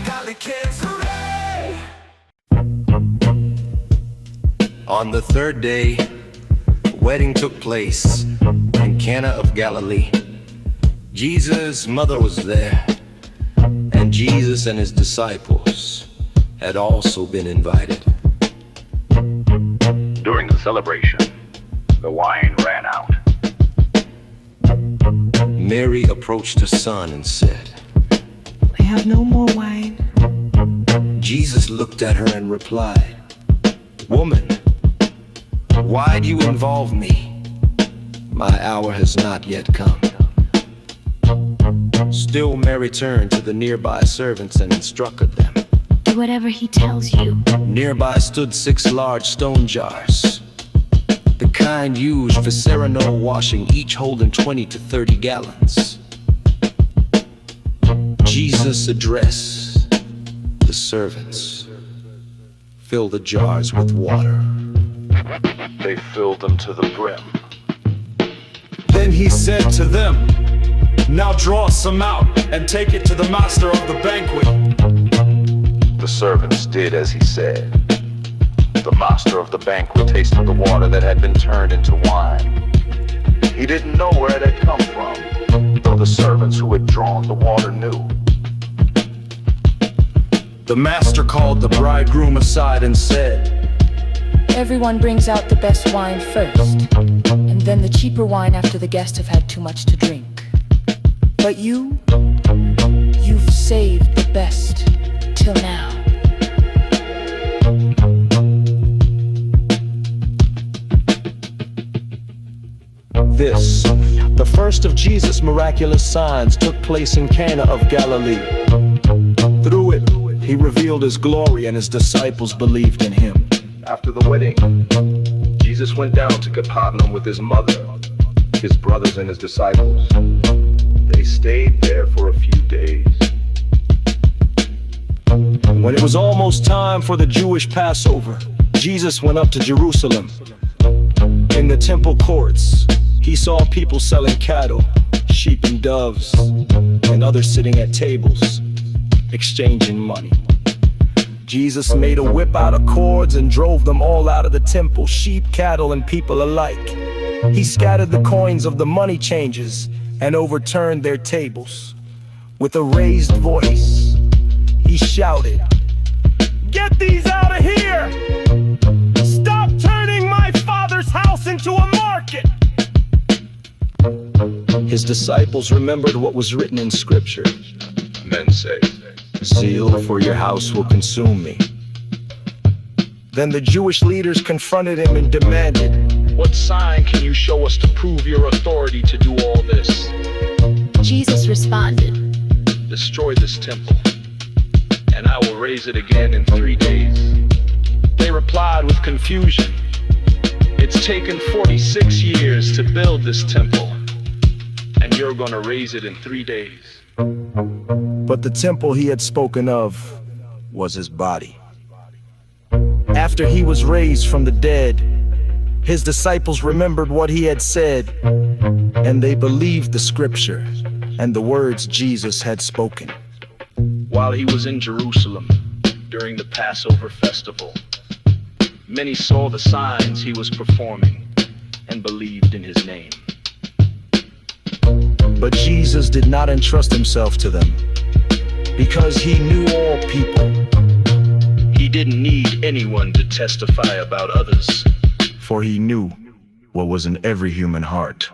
godly kids, hooray! On the third day, a wedding took place in Cana of Galilee. Jesus' mother was there, and Jesus and his disciples had also been invited. During the celebration, the wine ran out. Mary approached her son and said, I have no more wine. Jesus looked at her and replied, Woman, why do you involve me? My hour has not yet come. Still Mary turned to the nearby servants and instructed them. Do whatever he tells you. Nearby stood 6 large stone jars, the kind used for ceremonial washing, each holding 20 to 30 gallons. Jesus addressed the servants. Fill the jars with water. They filled them to the brim. Then he said to them, Now draw some out and take it to the master of the banquet. The servants did as he said. The master of the banquet tasted the water that had been turned into wine. He didn't know where it had come from, though the servants who had drawn the water knew. The master called the bridegroom aside and said, Everyone brings out the best wine first, and then the cheaper wine after the guests have had too much to drink. But you've saved the best till now. This, the first of Jesus' miraculous signs, took place in Cana of Galilee. Through it, he revealed his glory, and his disciples believed in him. After the wedding, Jesus went down to Capernaum with his mother, his brothers, and his disciples. They stayed there for a few days. When it was almost time for the Jewish Passover, Jesus went up to Jerusalem. In the temple courts, he saw people selling cattle, sheep and doves, and others sitting at tables, exchanging money. Jesus made a whip out of cords and drove them all out of the temple, sheep, cattle, and people alike. He scattered the coins of the money changers and overturned their tables. With a raised voice, he shouted, Get these out of here! Stop turning my Father's house into a market! His disciples remembered what was written in Scripture. Men say, Zeal for your house will consume me. Then the Jewish leaders confronted him and demanded, What sign can you show us to prove your authority to do all this? Jesus responded, Destroy this temple, and I will raise it again in 3 days. They replied with confusion, It's taken 46 years to build this temple, and you're gonna raise it in 3 days. But the temple he had spoken of was his body. After he was raised from the dead, his disciples remembered what he had said, and they believed the Scripture and the words Jesus had spoken. While he was in Jerusalem during the Passover festival, many saw the signs he was performing and believed in his name. But Jesus did not entrust himself to them, because he knew all people. He didn't need anyone to testify about others, for he knew what was in every human heart.